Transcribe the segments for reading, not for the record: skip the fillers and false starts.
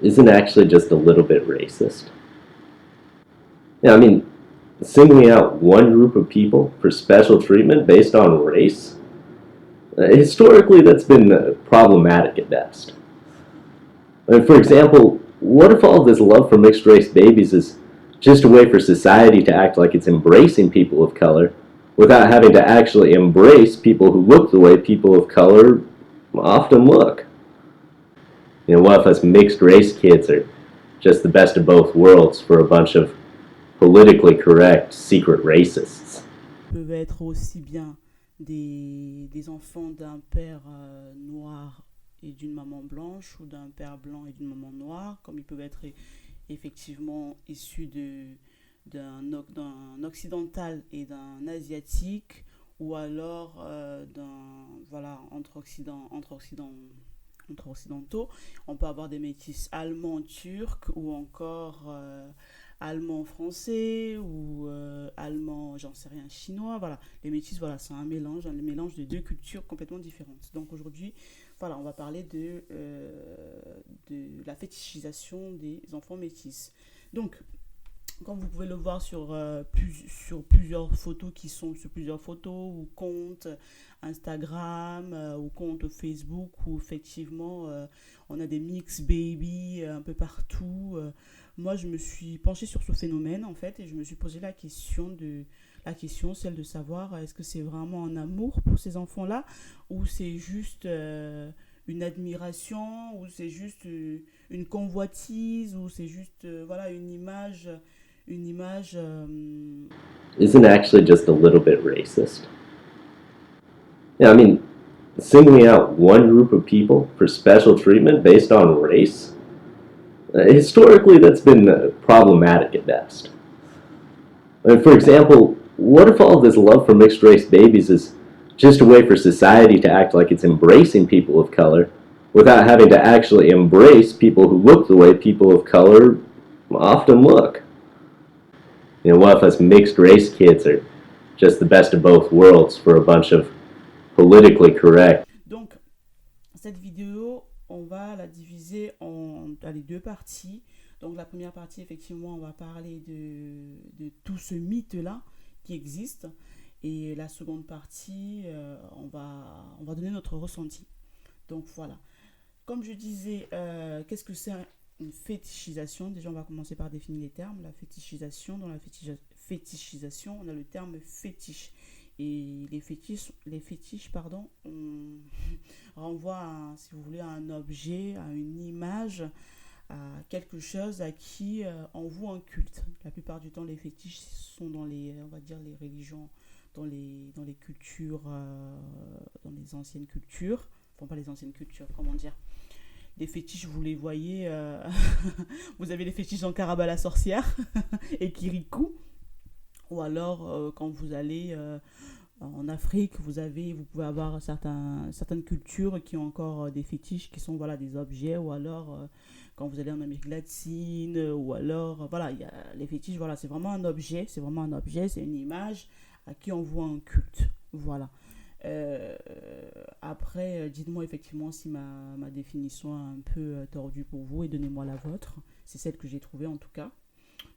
isn't actually just a little bit racist. Yeah, I mean, singling out one group of people for special treatment based on race, historically that's been problematic at best. For example, what if all this love for mixed race babies is just a way for society to act like it's embracing people of color without having to actually embrace people who look the way people of color often look? What if us mixed race kids are just the best of both worlds for a bunch of politically correct secret racists? Peuvent être aussi bien des enfants d'un père noir et d'une maman blanche ou d'un père blanc et d'une maman noire, comme ils peuvent être effectivement issus d'un occidental et d'un asiatique, ou alors entre occidentaux. On peut avoir des métis allemands, turcs, ou encore allemand français, ou allemand, j'en sais rien, chinois. Voilà, les métis, voilà, c'est un mélange de deux cultures complètement différentes. Donc aujourd'hui, voilà, on va parler de la fétichisation des enfants métis. Donc, comme vous pouvez le voir sur plusieurs photos qui sont sur plusieurs photos ou comptes Instagram ou comptes Facebook où effectivement on a des mix baby un peu partout. Moi, je me suis penchée sur ce phénomène en fait et je me suis posé celle de savoir est-ce que c'est vraiment un amour pour ces enfants-là ou c'est juste une admiration ou c'est juste une convoitise ou c'est juste voilà une image Isn't actually just a little bit racist. Yeah, I mean, singling out one group of people for special treatment based on race, historically that's been problematic at best. For example, what if all this love for mixed race babies is just a way for society to act like it's embracing people of color without having to actually embrace people who look the way people of color often look? What if us mixed race kids are just the best of both worlds for a bunch of politically correct? donc cette vidéo on va la diviser en les deux parties. Donc la première partie effectivement on va parler de tout ce mythe là qui existe et la seconde partie on va donner notre ressenti. Donc voilà, comme je disais, qu'est-ce que c'est une fétichisation? Déjà, on va commencer par définir les termes. La fétichisation, dans la fétichisation, on a le terme fétiche. Et les fétiches pardon, on renvoie si vous voulez, à un objet, à une image, à quelque chose à qui on voue un culte. La plupart du temps, les fétiches sont dans on va dire, les religions, dans les cultures, dans les anciennes cultures. Enfin, pas les anciennes cultures, comment dire, les fétiches, vous les voyez. Vous avez les fétiches en Caraba la sorcière et Kirikou. Ou alors, quand vous allez en Afrique, vous pouvez avoir certaines cultures qui ont encore des fétiches qui sont voilà, des objets. Ou alors, quand vous allez en Amérique latine, ou alors, voilà, y a les fétiches, voilà, c'est vraiment un objet. C'est vraiment un objet, c'est une image à qui on voit un culte. Voilà. Euh, Après, dites-moi effectivement si ma définition est un peu tordue pour vous et donnez-moi la vôtre. C'est celle que j'ai trouvée en tout cas.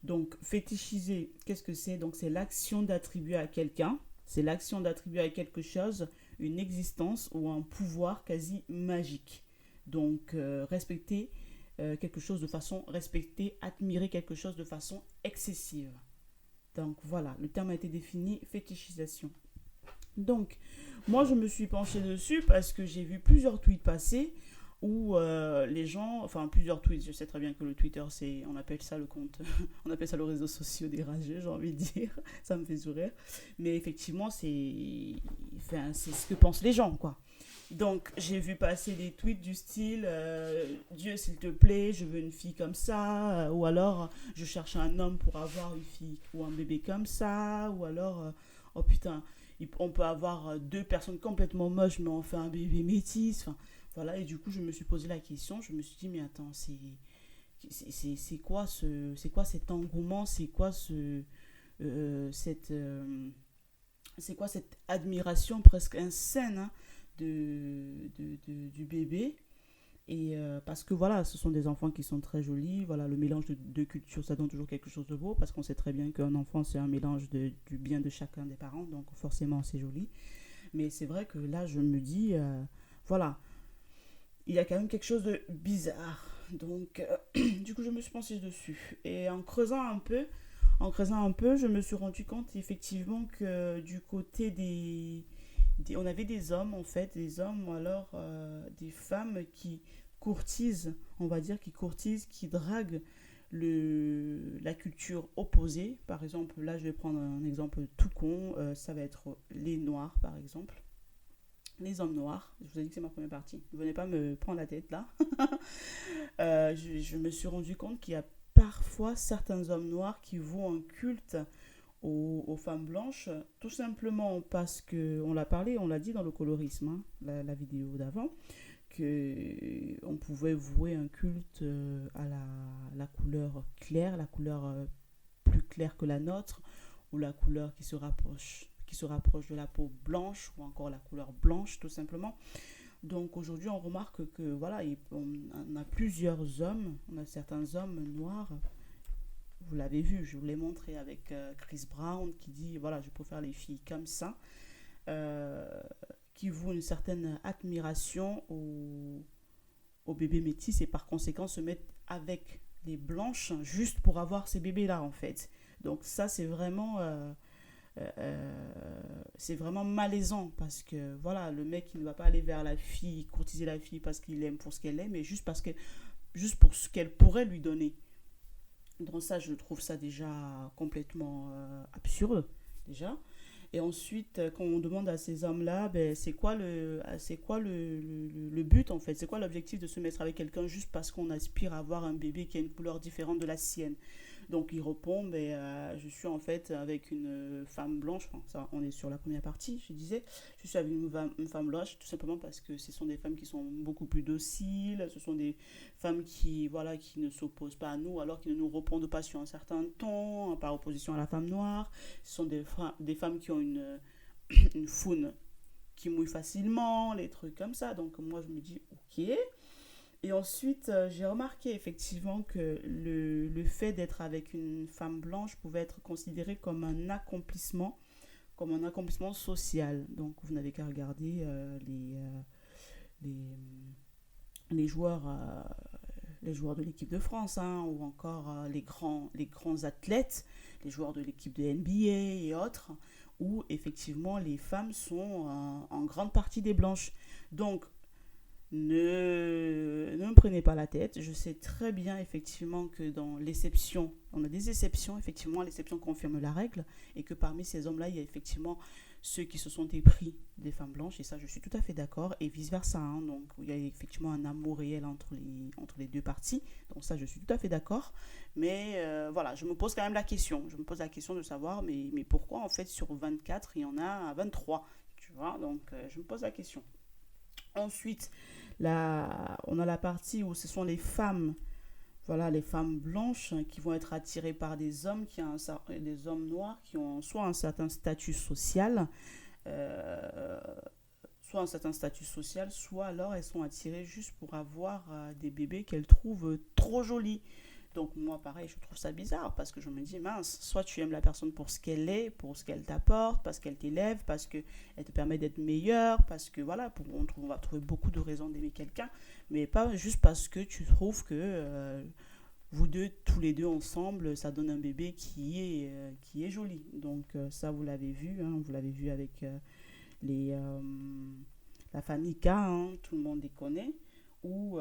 Donc, fétichiser, qu'est-ce que c'est? Donc, c'est l'action d'attribuer à quelqu'un, c'est l'action d'attribuer à quelque chose une existence ou un pouvoir quasi magique. Donc, respecter quelque chose de façon respecter, admirer quelque chose de façon excessive. Donc, voilà, le terme a été défini, fétichisation. Donc, moi, je me suis penchée dessus parce que j'ai vu plusieurs tweets passer où les gens, enfin plusieurs tweets, je sais très bien que le Twitter, on appelle ça le compte, on appelle ça le réseau social des rageux, j'ai envie de dire, ça me fait sourire. Mais effectivement, c'est ce que pensent les gens, quoi. Donc, j'ai vu passer des tweets du style Dieu, s'il te plaît, je veux une fille comme ça, ou alors je cherche un homme pour avoir une fille ou un bébé comme ça, ou alors oh putain, on peut avoir deux personnes complètement moches, mais on fait un bébé métis. Enfin, voilà, et du coup, je me suis posé la question, je me suis dit, mais attends, c'est quoi cet engouement, euh, cette, euh, c'est quoi cette admiration presque insane hein, du bébé. Et parce que voilà, ce sont des enfants qui sont très jolis. Voilà, le mélange de deux cultures, ça donne toujours quelque chose de beau parce qu'on sait très bien qu'un enfant, c'est un mélange du bien de chacun des parents. Donc forcément, c'est joli. Mais c'est vrai que là, je me dis, voilà, il y a quand même quelque chose de bizarre. Donc, du coup, je me suis penchée dessus. Et en creusant un peu, je me suis rendu compte effectivement que du côté on avait des hommes, en fait, des hommes ou alors des femmes qui courtisent, on va dire, qui courtisent, qui draguent la culture opposée. Par exemple, là, je vais prendre un exemple tout con, ça va être les noirs, par exemple. Les hommes noirs, je vous ai dit que c'est ma première partie. Ne venez pas me prendre la tête là. Je me suis rendu compte qu'il y a parfois certains hommes noirs qui vouent un culte aux femmes blanches, tout simplement parce que, on l'a parlé, on l'a dit dans le colorisme, hein, la vidéo d'avant, que on pouvait vouer un culte à la couleur claire, la couleur plus claire que la nôtre, ou la couleur qui se rapproche de la peau blanche, ou encore la couleur blanche, tout simplement. Donc aujourd'hui, on remarque que voilà, on a plusieurs hommes, on a certains hommes noirs. Vous l'avez vu, je vous l'ai montré avec Chris Brown qui dit voilà, je préfère les filles comme ça, euh, qui vouent une certaine admiration aux bébés métis et par conséquent se mettent avec les blanches juste pour avoir ces bébés-là en fait. Donc ça, c'est vraiment malaisant parce que voilà, le mec il ne va pas aller vers la fille, courtiser la fille parce qu'il aime pour ce qu'elle est, mais juste pour ce qu'elle pourrait lui donner. Donc ça, je trouve ça déjà complètement absurde, déjà. Et ensuite, quand on demande à ces hommes-là, ben, c'est quoi le but en fait? C'est quoi l'objectif de se mettre avec quelqu'un juste parce qu'on aspire à avoir un bébé qui a une couleur différente de la sienne? Donc il répond, ben, je suis en fait avec une femme blanche, enfin, ça, on est sur la première partie, je disais, je suis avec une femme blanche tout simplement parce que ce sont des femmes qui sont beaucoup plus dociles, ce sont des femmes qui, voilà, qui ne s'opposent pas à nous, alors qui ne nous répondent pas sur un certain ton, par opposition à la femme noire. Ce sont des femmes qui ont une faune qui mouille facilement, les trucs comme ça. Donc moi je me dis ok. Et ensuite, j'ai remarqué effectivement que le fait d'être avec une femme blanche pouvait être considéré comme un accomplissement social. Donc, vous n'avez qu'à regarder les, les joueurs, les joueurs de l'équipe de France, hein, ou encore les grands athlètes, les joueurs de l'équipe de NBA et autres, où effectivement les femmes sont en grande partie des blanches. Donc, ne me prenez pas la tête. Je sais très bien effectivement que dans l'exception, on a des exceptions, effectivement, l'exception confirme la règle, et que parmi ces hommes-là, il y a effectivement ceux qui se sont épris des femmes blanches, et ça je suis tout à fait d'accord, et vice-versa, hein. Donc il y a effectivement un amour réel entre les deux parties, donc ça je suis tout à fait d'accord, mais voilà, je me pose quand même la question, je me pose la question de savoir, mais pourquoi en fait sur 24 il y en a 23, tu vois, donc je me pose la question. Ensuite, on a la partie où ce sont les femmes, voilà, les femmes blanches, hein, qui vont être attirées par des hommes des hommes noirs qui ont soit un certain statut social, euh, soit alors elles sont attirées juste pour avoir des bébés qu'elles trouvent trop jolis. Donc moi, pareil, je trouve ça bizarre parce que je me dis, mince, soit tu aimes la personne pour ce qu'elle est, pour ce qu'elle t'apporte, parce qu'elle t'élève, parce qu'elle te permet d'être meilleure, parce que voilà, on va trouver beaucoup de raisons d'aimer quelqu'un, mais pas juste parce que tu trouves que vous deux, tous les deux ensemble, ça donne un bébé qui est joli. Donc ça, vous l'avez vu, hein, vous l'avez vu avec les, la famille K, hein, tout le monde les connaît, où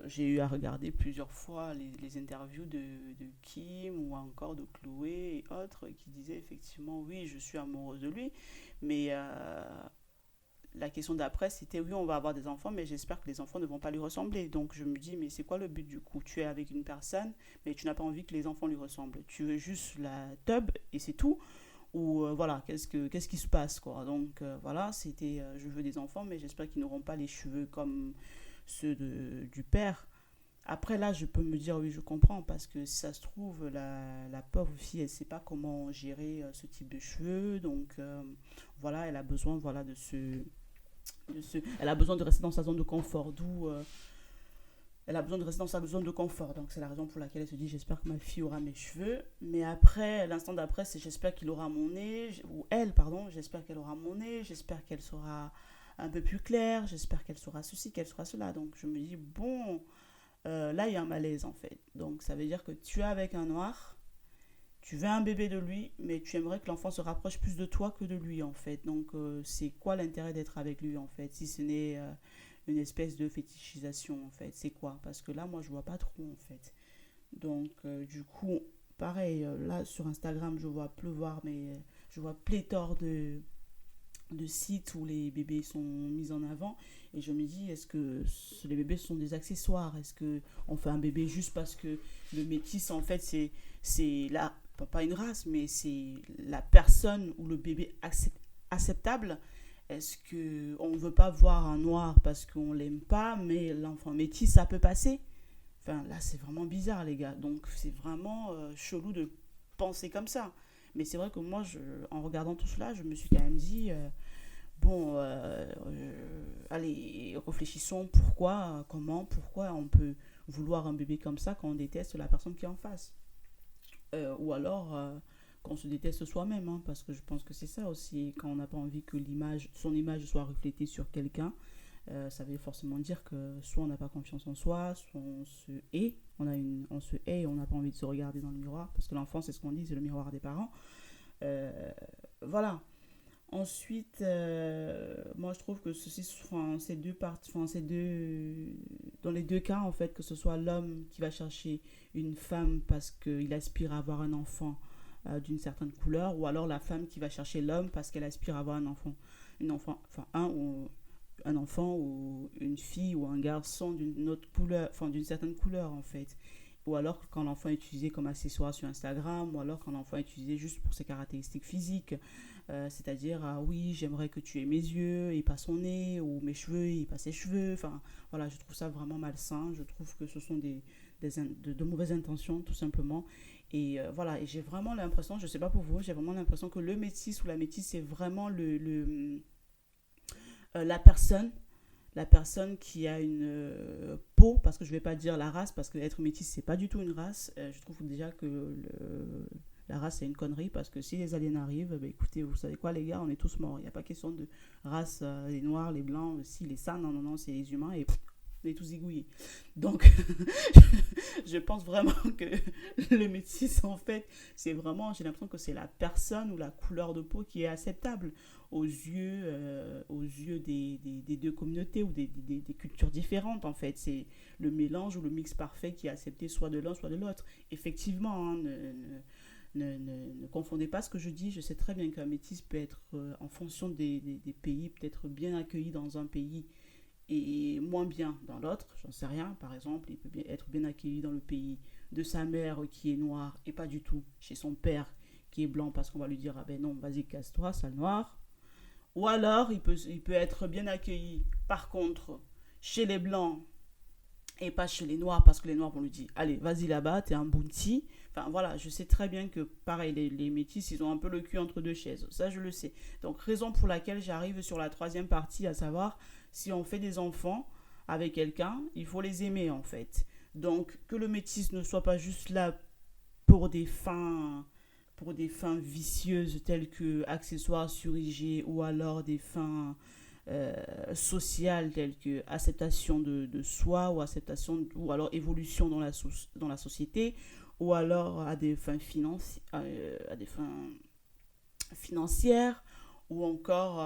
j'ai eu à regarder plusieurs fois les interviews de Kim ou encore de Chloé et autres qui disaient effectivement oui, je suis amoureuse de lui, mais la question d'après c'était oui, on va avoir des enfants, mais j'espère que les enfants ne vont pas lui ressembler. Donc je me dis, mais c'est quoi le but du coup? Tu es avec une personne, mais tu n'as pas envie que les enfants lui ressemblent. Tu veux juste la tub et c'est tout? Ou voilà, qu'est-ce qui se passe quoi? Donc voilà, c'était je veux des enfants, mais j'espère qu'ils n'auront pas les cheveux comme ceux du père. Après là, je peux me dire oui, je comprends parce que si ça se trouve, la pauvre fille, elle ne sait pas comment gérer ce type de cheveux. Donc voilà, elle a besoin voilà, elle a besoin de rester dans sa zone de confort. D'où Elle a besoin de rester dans sa zone de confort. Donc c'est la raison pour laquelle elle se dit j'espère que ma fille aura mes cheveux. Mais après, l'instant d'après, c'est j'espère qu'il aura mon nez. Ou elle, pardon, j'espère qu'elle aura mon nez. J'espère qu'elle sera un peu plus claire. J'espère qu'elle sera ceci, qu'elle sera cela. Donc je me dis, bon, là il y a un malaise en fait. Donc ça veut dire que tu es avec un noir. Tu veux un bébé de lui, mais tu aimerais que l'enfant se rapproche plus de toi que de lui en fait. Donc c'est quoi l'intérêt d'être avec lui en fait, si ce n'est une espèce de fétichisation en fait. C'est quoi? Parce que là, moi, je vois pas trop en fait. Donc, du coup, pareil, là sur Instagram, je vois pleuvoir, mais je vois pléthore de sites où les bébés sont mis en avant. Et je me dis, est-ce que les bébés sont des accessoires? Est-ce que on fait un bébé juste parce que le métis, en fait, c'est la, pas une race, mais c'est la personne ou le bébé acceptable? Est-ce que on ne veut pas voir un noir parce qu'on l'aime pas, mais l'enfant métis, ça peut passer? Enfin, là, c'est vraiment bizarre, les gars. Donc, c'est vraiment chelou de penser comme ça. Mais c'est vrai que moi, en regardant tout cela, je me suis quand même dit, bon, allez, réfléchissons pourquoi, comment, pourquoi on peut vouloir un bébé comme ça quand on déteste la personne qui est en face. Ou alors qu'on se déteste soi-même, hein, parce que je pense que c'est ça aussi, quand on n'a pas envie que son image soit reflétée sur quelqu'un, ça veut forcément dire que soit on n'a pas confiance en soi, soit on se hait, on se hait et on n'a pas envie de se regarder dans le miroir, parce que l'enfant, c'est ce qu'on dit, c'est le miroir des parents. Voilà. Ensuite, moi je trouve que enfin, ces deux parties, enfin, dans les deux cas en fait, que ce soit l'homme qui va chercher une femme parce qu'il aspire à avoir un enfant d'une certaine couleur, ou alors la femme qui va chercher l'homme parce qu'elle aspire à avoir enfin un enfant ou une fille ou un garçon d'une autre couleur, enfin d'une certaine couleur en fait. Ou alors quand l'enfant est utilisé comme accessoire sur Instagram, ou alors quand l'enfant est utilisé juste pour ses caractéristiques physiques, c'est-à-dire, ah oui, j'aimerais que tu aies mes yeux et pas son nez, ou mes cheveux et pas ses cheveux. Enfin, voilà, je trouve ça vraiment malsain. Je trouve que ce sont de mauvaises intentions, tout simplement. Et voilà, et j'ai vraiment l'impression, je sais pas pour vous, j'ai vraiment l'impression que le métis ou la métisse, c'est vraiment la personne qui a une peau, parce que je vais pas dire la race, parce que être métis c'est pas du tout une race. Je trouve déjà que la race c'est une connerie, parce que si les aliens arrivent, bah, écoutez, vous savez quoi les gars, on est tous morts. Il n'y a pas question de race, les noirs, les blancs, si les ça, non, non, non, c'est les humains et on est tous égouillés. Donc je pense vraiment que le métis en fait, c'est vraiment, j'ai l'impression que c'est la personne ou la couleur de peau qui est acceptable aux yeux des deux communautés ou des cultures différentes en fait. C'est le mélange ou le mix parfait qui est accepté soit de l'un soit de l'autre. Effectivement, hein, ne confondez pas ce que je dis. Je sais très bien qu'un métis peut être, en fonction des pays, peut-être bien accueilli dans un pays et moins bien dans l'autre. J'en sais rien. Par exemple, il peut être bien accueilli dans le pays de sa mère qui est noire et pas du tout chez son père qui est blanc, parce qu'on va lui dire, ah ben non, vas-y, casse-toi, sale noir. Ou alors, il peut être bien accueilli, par contre, chez les blancs et pas chez les noirs, parce que les noirs vont lui dire, allez, vas-y là-bas, t'es un bounty. Enfin voilà, je sais très bien que pareil, les métis, ils ont un peu le cul entre deux chaises. Ça, je le sais. Donc, raison pour laquelle j'arrive sur la troisième partie, à savoir, si on fait des enfants avec quelqu'un, il faut les aimer en fait. Donc, que le métis ne soit pas juste là pour des fins vicieuses telles que accessoires surigés, ou alors des fins sociales telles que acceptation de soi, ou acceptation ou alors évolution dans la société, ou alors à des fins financières, ou encore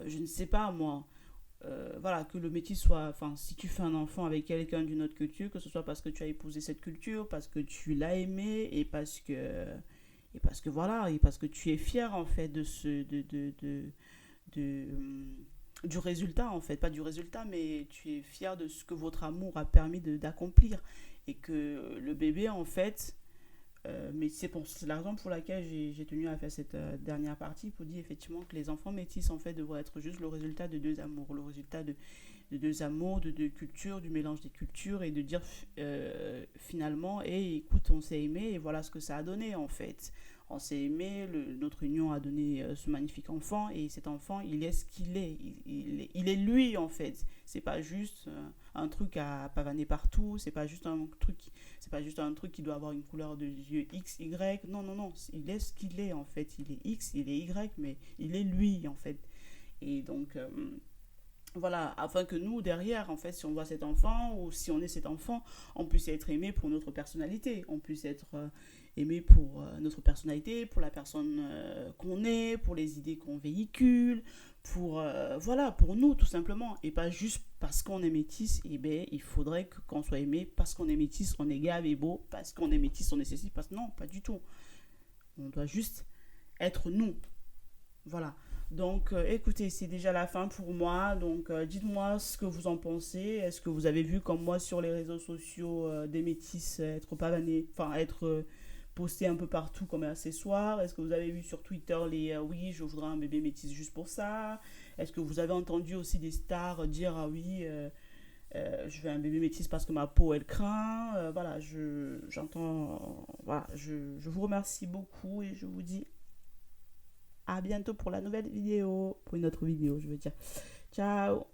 je ne sais pas moi, voilà, que le métis soit, enfin, si tu fais un enfant avec quelqu'un d'une autre culture, que ce soit parce que tu as épousé cette culture, parce que tu l'as aimé, et parce que voilà, et parce que tu es fier en fait de, du résultat en fait, pas du résultat, mais tu es fier de ce que votre amour a permis d'accomplir, et que le bébé en fait, mais c'est la raison pour laquelle j'ai tenu à faire cette dernière partie, pour dire effectivement que les enfants métis en fait devraient être juste le résultat de deux amours, le résultat de deux amours, de deux cultures, du mélange des cultures, et de dire finalement, et écoute, on s'est aimé et voilà ce que ça a donné en fait. On s'est aimé, notre union a donné ce magnifique enfant, et cet enfant, il est ce qu'il est. Il est lui en fait. C'est pas juste un truc à pavaner partout, c'est pas juste un truc qui doit avoir une couleur de yeux X, Y. Non, non, non, il est ce qu'il est en fait. Il est X, il est Y, mais il est lui en fait. Et donc, voilà, afin que nous, derrière, en fait, si on voit cet enfant ou si on est cet enfant, on puisse être aimé pour notre personnalité, on puisse être aimé pour notre personnalité, pour la personne qu'on est, pour les idées qu'on véhicule, pour, voilà, pour nous, tout simplement, et pas juste parce qu'on est métis, et ben, il faudrait qu'on soit aimé parce qu'on est métis, on est gave et beau, parce qu'on est métis, on est ceci, parce que non, pas du tout. On doit juste être nous, voilà. Donc, écoutez, c'est déjà la fin pour moi. Donc, dites-moi ce que vous en pensez. Est-ce que vous avez vu, comme moi, sur les réseaux sociaux, des métis être pavanés, enfin, être postés un peu partout comme accessoire? Est-ce que vous avez vu sur Twitter les oui, je voudrais un bébé métis juste pour ça? Est-ce que vous avez entendu aussi des stars dire ah oui, je veux un bébé métis parce que ma peau elle craint? Voilà, j'entends. Voilà, je vous remercie beaucoup et je vous dis à bientôt pour la nouvelle vidéo. Pour une autre vidéo, je veux dire. Ciao!